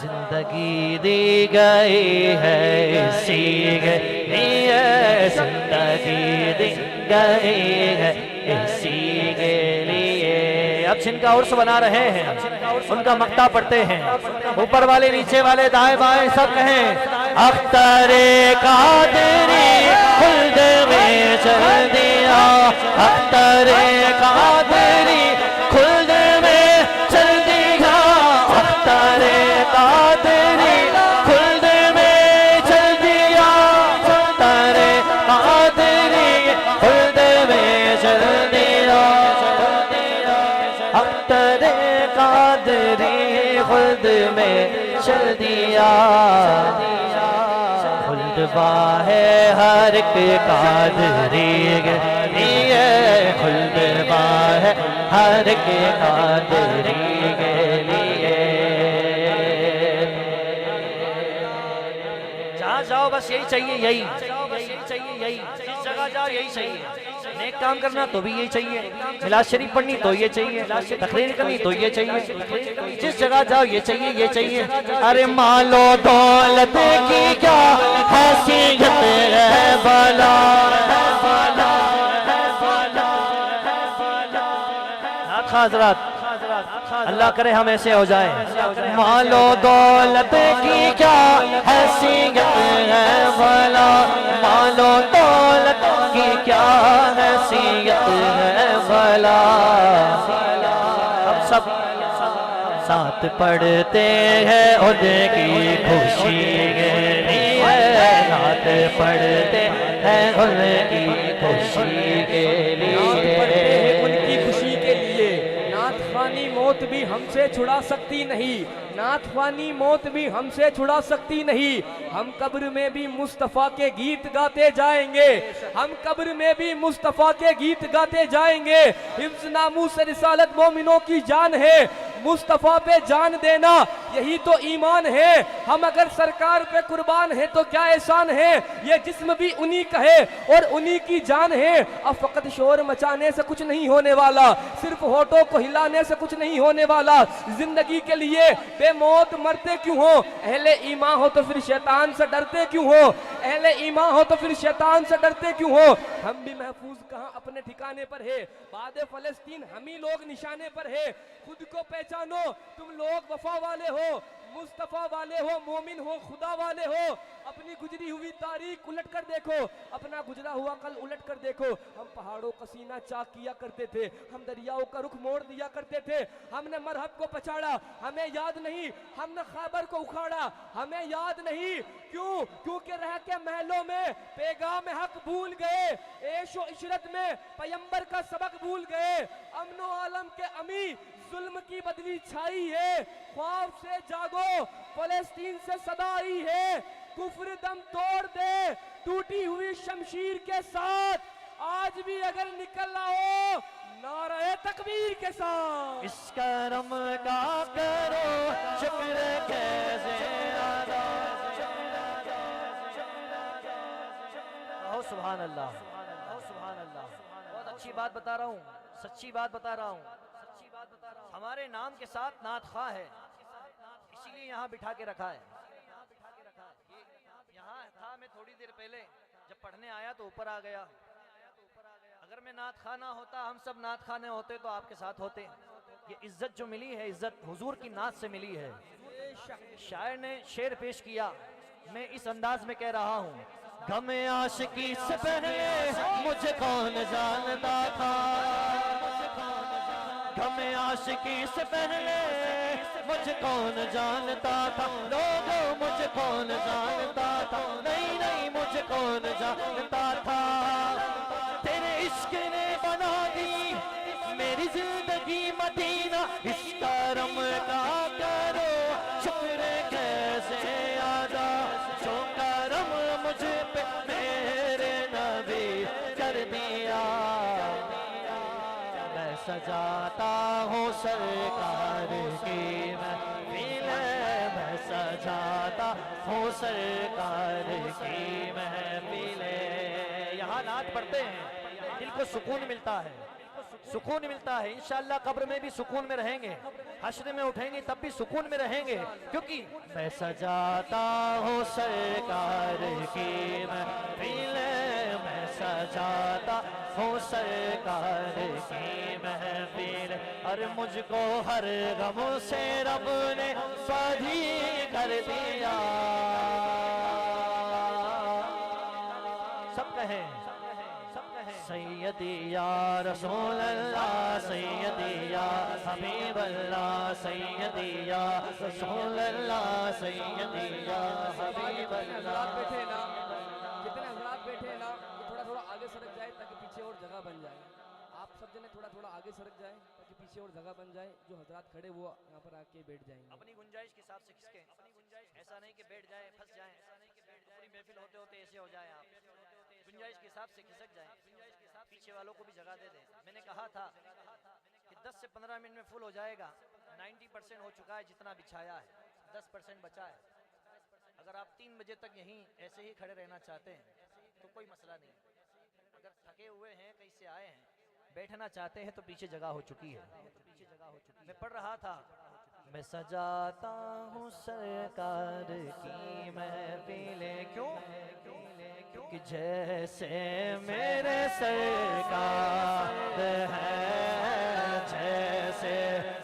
जिंदगी दी गई है इसी के लिए, जिंदगी दी गई है इसी के लिए। अब जिनका उर्स बना रहे हैं उनका मक्ता पढ़ते हैं। ऊपर वाले नीचे वाले दाएं बाएं सब कहें अख्तरे कादरी खुल्द में चल दिया, अख्तरे कादरी खुल्द में चल दिया, अख्तरे कादरी खुल्द में चल दिया, अख्तरे कादरी खुल्द में चल दिया, अख्तरे कादरी खुल्द में चल दिया। खुल्दबा है हर एक कादरी के लिए, खुल्दबा है हर एक कादरी के लिए। जहाँ जाओ बस यही चाहिए, यही चाहिए, यही जिस जगह जाओ यही चाहिए। नेक काम करना तो भी यही चाहिए, मिलाद शरीफ पढ़नी तो ये चाहिए, तकरीर करनी तो ये चाहिए, जिस जगह जाओ ये चाहिए, ये चाहिए। अरे मालो दौलत की क्या हैसियत है भला, हज़रात अल्लाह करे हम ऐसे हो जाए। मालो दौलत की क्या हैसियत है भला, मालो दौलत की क्या हैसियत है भला। हम सब साथ पढ़ते हैं उनकी खुशी के लिए, साथ पढ़ते हैं उनकी खुशी के लिए, उनकी खुशी के लिए। नाथवानी मौत भी हमसे छुड़ा सकती नहीं, नाथवानी मौत भी हमसे छुड़ा सकती नहीं। हम कब्र में भी मुस्तफ़ा के गीत गाते जाएंगे, हम कब्र में भी मुस्तफ़ा के गीत गाते जाएंगे। हिफ्ज़ नामूस रिसालत मोमिनों की जान है, मुस्तफ़ा पे जान देना यही तो ईमान है। हम अगर सरकार पे कुर्बान है तो क्या एहसान है, ये जिस्म भी उन्हीं का है और उन्हीं की जान है। अब फकत शोर मचाने से कुछ नहीं होने वाला, सिर्फ होठों को हिलाने से कुछ नहीं होने वाला। जिंदगी के लिए बेमौत मरते क्यों हो, अहले ईमान हो तो फिर शैतान से डरते क्यों हो, अहले ईमान हो तो फिर शैतान से डरते क्यों हो। हम भी महफूज कहाँ अपने ठिकाने पर है, बाद फलस्तीन हम ही लोग निशाने पर है। खुद को पहचानो, तुम लोग वफा वाले हो, मुस्तफ़ा वाले हो, मोमिन हो, खुदा वाले हो। अपनी गुजरी हुई तारीख उलट कर देखो, अपना गुजरा हुआ कल उलट कर देखो। हम पहाड़ों का सीना चाक किया करते थे, हम दरियाओं का रुख मोड़ दिया करते थे। हमने मरहब को पछाड़ा, हमें याद नहीं, हमने खैबर को उखाड़ा, हमें याद नहीं। क्यों? क्योंकि रह के महलों में पैगाम हक भूल गए, ऐशो इशरत में पैगंबर का सबक भूल गए। अमनो आलम के अमी जुल्म की बदली छाई है, ख्वाब से जागो फलस्तीन से सदा आई है। कुफ्र दम तोड़ दे टूटी हुई शमशीर के साथ, आज भी अगर निकल आओ नारे तकबीर के साथ। इस करम का करो शुक्र कैसे अदा, सुभान अल्लाह, सुभान अल्लाह। बहुत अच्छी बात बता रहा हूँ, सच्ची बात बता रहा हूँ। हमारे नाम के साथ नात खा है, इसीलिए यहाँ बिठा के रखा है। यहाँ था, मैं थोड़ी देर पहले जब पढ़ने आया तो ऊपर आ गया। अगर मैं नात खा ना होता, हम सब नात खाने होते तो आपके साथ होते। ये इज्जत जो मिली है, इज्जत हुजूर की नात से मिली है। शायर ने शेर पेश किया, मैं इस अंदाज में कह रहा हूँ। गम आशिकी से पहले मुझे कौन जानता था, गम आशिकी से पहले मुझे कौन जानता था, लोगों मुझे कौन जानता था, नहीं नहीं मुझे कौन जानता था। तेरे इश्क ने बना दी मेरी जिंदगी मदीना, इस करम का करो शुक्र कैसे अदा, जो करम मुझे पे मेरे नबी कर दिया। मैं सजाता हूँ सरकार की महफिल, मैं सजाता हूँ सरकार की महफिल। यहाँ नात पढ़ते हैं, दिल को सुकून मिलता है, सुकून मिलता है। इंशाअल्लाह कब्र में भी सुकून में रहेंगे। हश्र में उठेंगे तब भी सुकून में रहेंगे, क्योंकि मैं सजाता हूँ सरकार की महफिल, मैं सजाता हूँ सरकार की महफिल, और मुझको हर गम से रब ने बाधी कर दिया। सब कहें सैयदी या रसूल अल्लाह, सैयदी या हबीब अल्लाह, सैयदी या रसूल अल्लाह, सैयदी या हबीब अल्लाह। बैठे ना, जितने हजरात बैठे ना, थोड़ा थोड़ा आगे सरक जाए ताकि पीछे और जगह बन जाए। आप सब जने थोड़ा थोड़ा आगे सरक जाए ताकि पीछे और जगह बन जाए। जो हजरात खड़े वो यहाँ पर आके बैठ जाएंगे। अपनी गुंजाइश के हिसाब से खिसके, ऐसा नहीं कि बैठ जाए फंस जाए, पूरी महफिल होते होते ऐसे हो जाए। आप गुंजाइश के हिसाब से खिसक जाए, पीछे वालों को भी जगह दे दें। मैंने कहा था कि 10 से 15 मिनट में फुल हो जाएगा। 90% हो चुका है जितना बिछाया है, 10% बचा है। अगर आप 3 बजे तक यहीं ऐसे ही खड़े रहना चाहते हैं तो कोई मसला नहीं। अगर थके हुए हैं, कहीं से आए हैं, बैठना चाहते हैं तो पीछे जगह हो चुकी है। मैं पढ़ रहा था, मैं सजाता हूँ सरकार की महफिल, क्यों? कि जैसे मेरे सरकार है, जैसे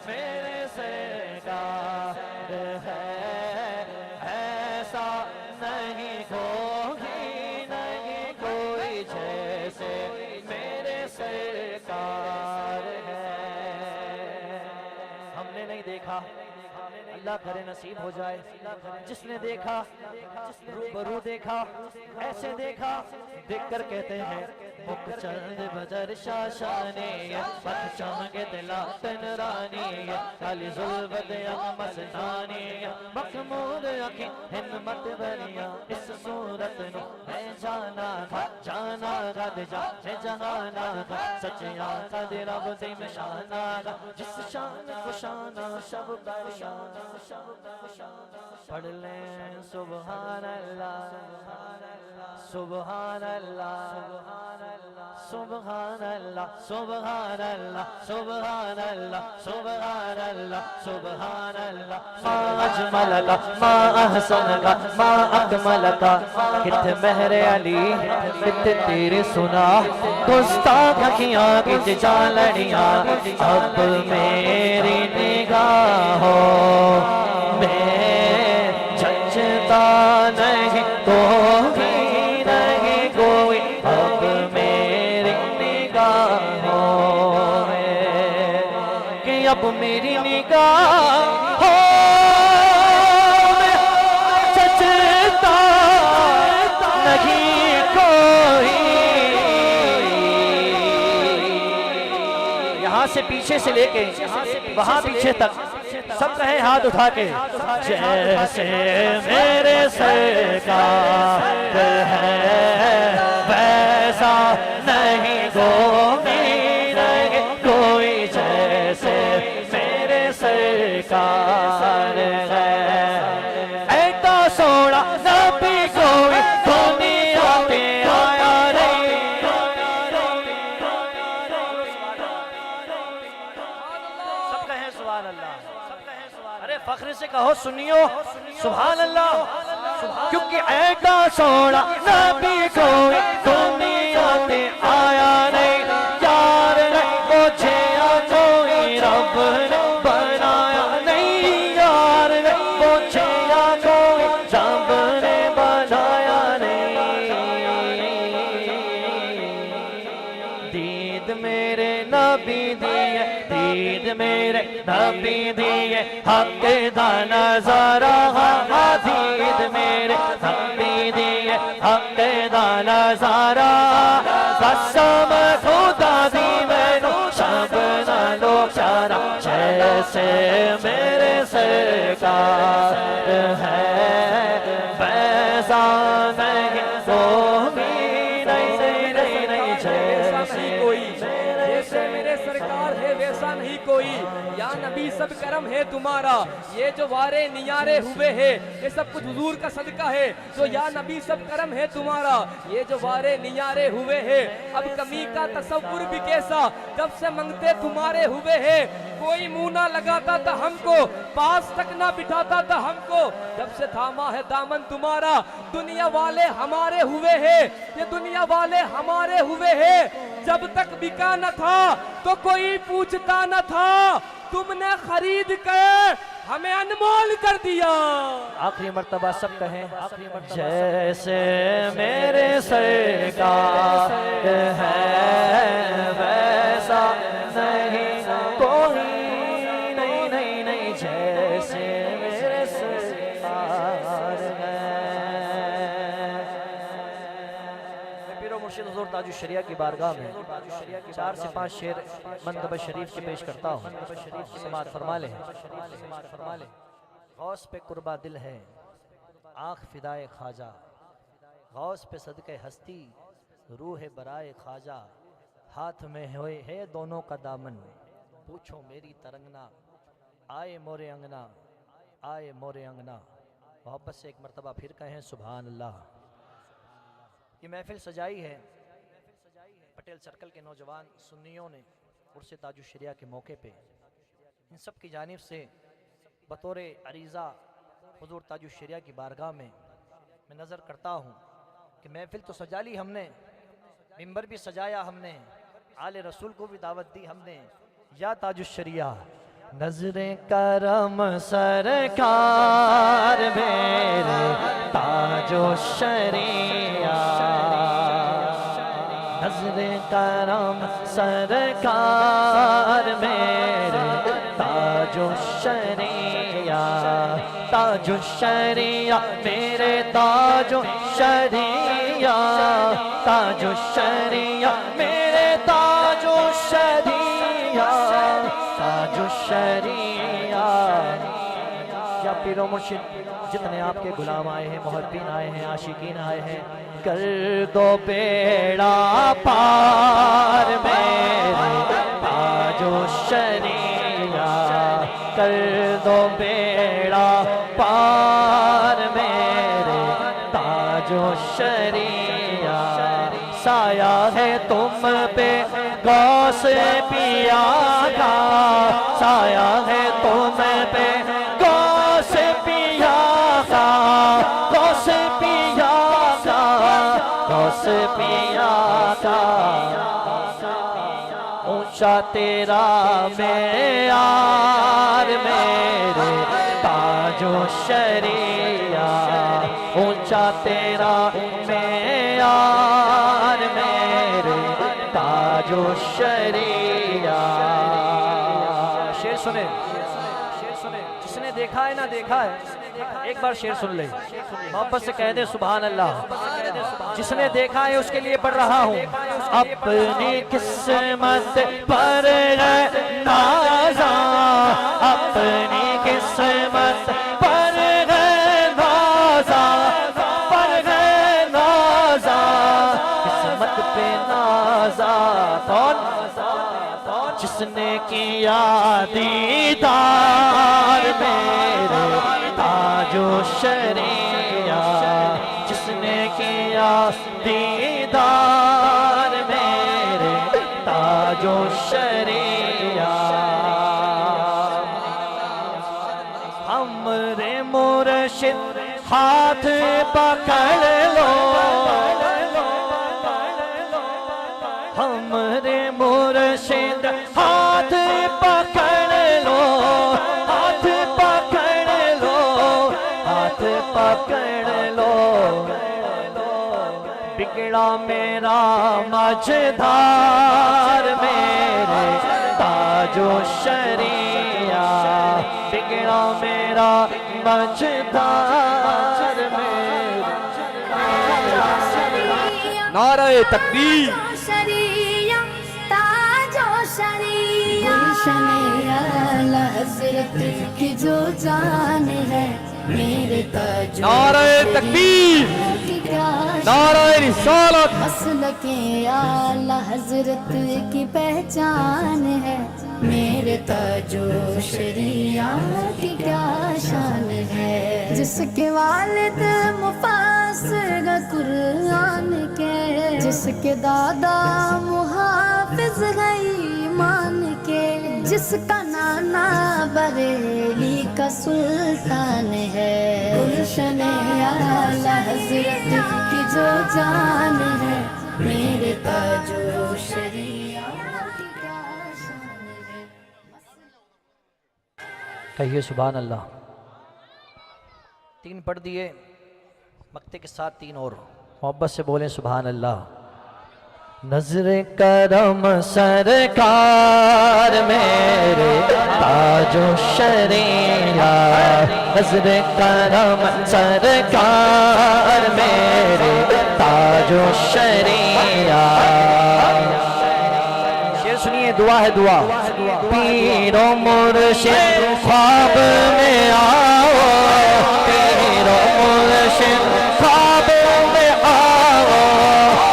मेरे सरकार है, ऐसा नहीं कोई, नहीं कोई जैसे मेरे सरकार है। हमने नहीं देखा, अल्लाह करे नसीब हो जाए। जिसने देखा, रूबरू देखा, ऐसे देखा, देखकर कहते हैं मुख चंद बदर शाशानी, पथ चमके दिला तन रानी, काली जुल्फत मस्तानी, मखमूद अखी हिम्मत बनिया, इस सूरत नु है जाना गा, जाना गा दे जा है जहाना गा, सच्चा कद रब दे शाना गा, जिस शान को शाना शब बयाना, पढ़ लें सुबहान अल्लाह, सुबहान अल्लाह, सुबहान अल्लाह, सुबहान अल्लाह, सुबहान अल्लाह, सुबहान अल्लाह, सुबहान अल्लाह। मा अजमल का, मा अहसन का, मा अकमल का, कित महरे अली कित तेरे सुना, गुस्ताख अखियां कित जालड़ियां, अब मेरी निगाहों में जचता नहीं कोई, नहीं कोई, अब मेरी निगाहों में, कि अब मेरी निगाहों में जचता नहीं कोई। यहाँ से पीछे से लेके वहां पीछे तक सब कहे हाथ उठा के, जैसे मेरे सरकार है वैसा नहीं कोई, नहीं कोई जैसे मेरे सरकार है। ऐसा सोना नबी कोई दुनिया में आया नहीं। सब कहे सुभान अल्लाह, अरे फख्र से कहो सुनियो सुभान अल्लाह, क्योंकि ऐसा सोना नबी कोई दुनिया में आया नहीं। यार नहीं मुझे कोई रब ने बनाया नहीं, यार नहीं मुझे कोई रब ने बनाया नहीं। दीद मेरे नबी दिए, दीद मेरे नबी दिए, हक दा नजारा, दीद मेरे नबी दिए, हक दा नजारा, कसम खुदा दी मैनू सब नालो प्यारा, जैसे मेरे सरकार है वैसा नहीं कोई, नहीं नहीं नहीं जैसे कोई, जैसे मेरे सरकार है वैसा नहीं कोई। या नबी सब कर करम है तुम्हारा, ये जो वारे नियारे हुए है ये सब कुछ हुजूर का सदका है। तो या नबी सब करम है तुम्हारा, ये जो वारे नियारे हुए है। अब कमी का तसव्वुर भी कैसा, जब से मंगते तुम्हारे हुए है। कोई मुंह ना लगाता था हमको, पास तक ना बिठाता था हमको, जब से थामा है दामन तुम्हारा। दुनिया वाले हमारे हुए है, ये दुनिया वाले हमारे हुए है। जब तक बिका न था तो कोई पूछता न था, तुमने खरीद कर हमें अनमोल कर दिया। आखिरी मर्तबा सब कहें, जैसे मेरे सरकार है वैसा नहीं कोई, नहीं नहीं नहीं, जैसे मेरे सरकार है। मैं पीरो मुर्शिद हुजूर ताजुश शरिया की बारगाह में 4 से 5 शेर मंदब शरीफ के पेश करता हूँ। समात फरमा ले। गौस पे कुर्बा दिल है, आँख फिदाए ख्वाजा, गौस पे सदके हस्ती, रूह बराए ख्वाजा। हाथ में हुए है दोनों का दामन, पूछो मेरी तरंगना, आए मोरे अंगना, आए मोरे अंगना। मोहब्बत से एक मरतबा फिर कहें सुभान अल्लाह। ये महफिल सजाई है पटेल सर्कल के नौजवान सुन्नियों ने उर्से ताजुश शरिया के मौके पे। इन सब की जानिब से बतौर अरीज़ा हुजूर ताजुश शरिया की बारगाह में मैं नज़र करता हूँ कि महफिल तो सजा ली हमने, मिंबर भी सजाया हमने, आले रसूल को भी दावत दी हमने। या ताजुश शरिया नजरे करम सरकार मेरे ताजुश शरिया, नजरे करम सरकार मेरे ताजुश शरिया, ताजुश शरिया मेरे ताजुश शरिया, ताजुश शरिया मेरे ताजुश शरिया, ताजुश शरिया। या पीरो मुर्शिद जितने आपके गुलाम आए हैं, मुहब्बीन आए हैं, आशिकीन आए हैं, कर दो बेड़ा पार मेरे ताजुश शरिया, कर दो बेड़ा पार मेरे ताजुश शरिया। साया है तुम पे गौस पिया का, साया है तुम पे गौस पिया का, गौस पिया का, गौस पिया का। ऊंचा तेरा मेयार मेरे ताजुश शरिया, ऊंचा तेरा मेयार मेरे ताजुश शरिया। शेर सुने, जिसने देखा है ना देखा है, एक बार शेर सुन ले, मोहब्बत से कह दे सुभान अल्लाह। जिसने देखा है उसके लिए पढ़ रहा हूँ। अपनी किस्मत पर है नाज़ा, अपनी किस्मत पर है नाज़ा, पर है नाज़ा, किस्मत पे नाज़ा। कौन? जिसने किया दीदार मेरे ताजुश शरिया, जिसने किया दीदार मेरे ताजुश शरिया। हमरे मुर्शिद हाथ पकड़ लो, हमरे मुर्शिद हाथ पकड़ लो, हाथ पकड़ लो, हाथ पकड़ लो। बिगड़ा मेरा मझधार मेरे ताजुश शरिया, बिगड़ा मेरा मझधार मेरे। नारे तकबीर। की जो जान है मेरे ताजुश नारे तकबीर। क्या नारा रिसालत। मसलके आला हजरत की पहचान है, मेरे ताजो शरीयत की क्या शान है। जिसके वालिद मुफासिर कुरान के, जिसके दादा मुहाफिज है ईमान के, जिसका नाना बरेली का सुल्तान है। गुलशन आला हजरत की जो जान है, मेरे ताजो शरीयत की क्या शान है। कहिए सुभान अल्लाह। 3 पढ़ दिए, मक्ते के साथ 3 और मोहब्बत से बोलें सुभान अल्लाह। नजरे करम सरकार मेरे ताजो शरिया, नजरे करम सरकार मेरे ताजो शरिया। शेर सुनिए, दुआ है दुआ। पीरो मुर्शिद ख्वाब में आओ, पीरो मुर्शिद ख्वाब में आओ,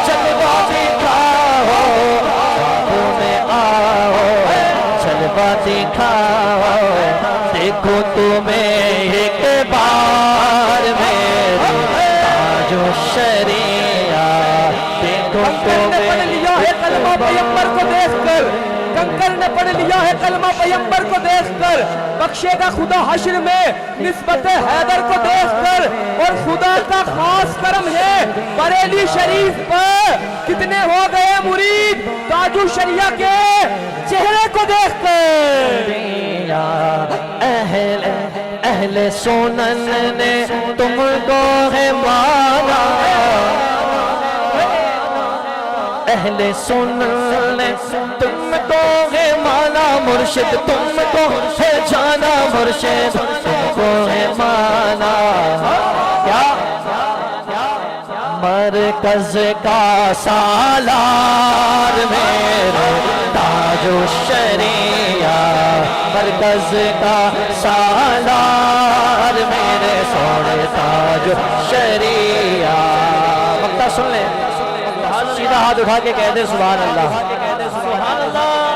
चलवा दिखाओ ख्वाब में आओ, चलवा दिखाओ। देखो तुम्हें एक बार मेरे ताजो शरिया, देखो तुम्हें कलमा पैगंबर को देखकर, कंकर ने पढ़ लिया है कलमा पैगंबर को देखकर। बख्शेगा खुदा हश्र में निस्बत हैदर को देखकर। और खुदा का खास करम है बरेली शरीफ पर, कितने हो गए मुरीद ताजु शरिया के चेहरे को देखकर। अहले सोनन ने तुमको है माना, अहले सुन्नत ने तुमको है माना, मुर्शिद तुमको है जाना, मुर्शिद तुमको है माना। क्या मरकज का सालार मेरे ताजो शरिया, मरकज का सालार मेरे सोने ताजो शरिया। मक्ता सुन ले, सीधा हाथ उठा के कह दे सुभान अल्लाह।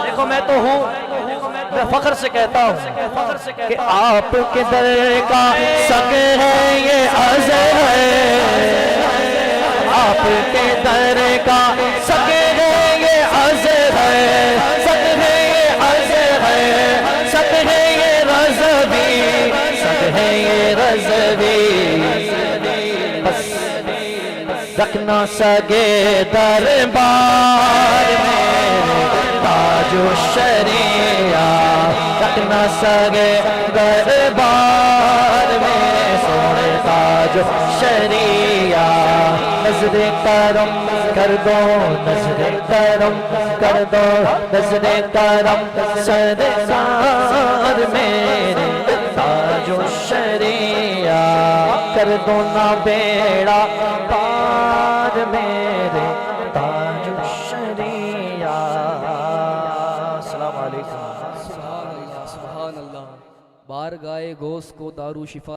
देखो मैं तो हूँ, मैं फख्र से कहता हूँ कि आपके दर का संग है ये अज़र है, आपके दर का संग है ये अज़र है, संग है ये अज़र है, संग है ये रज़वी, संग है ये रज़वी। बस रखना सगे दरबार मेरे ताजो शरिया, रखना सगे दरबार मेरे सोने ताजो शरिया। नजरे करम कर दो, नजरे करम कर दो, नजरे करम सरकार मेरे ताजो शरिया। कर दो ना बेड़ा पार मेरे ताजो शरिया। अस्सलाम वालेकुम। सुभान अल्लाह। बार गाए गोस को दारू शिफा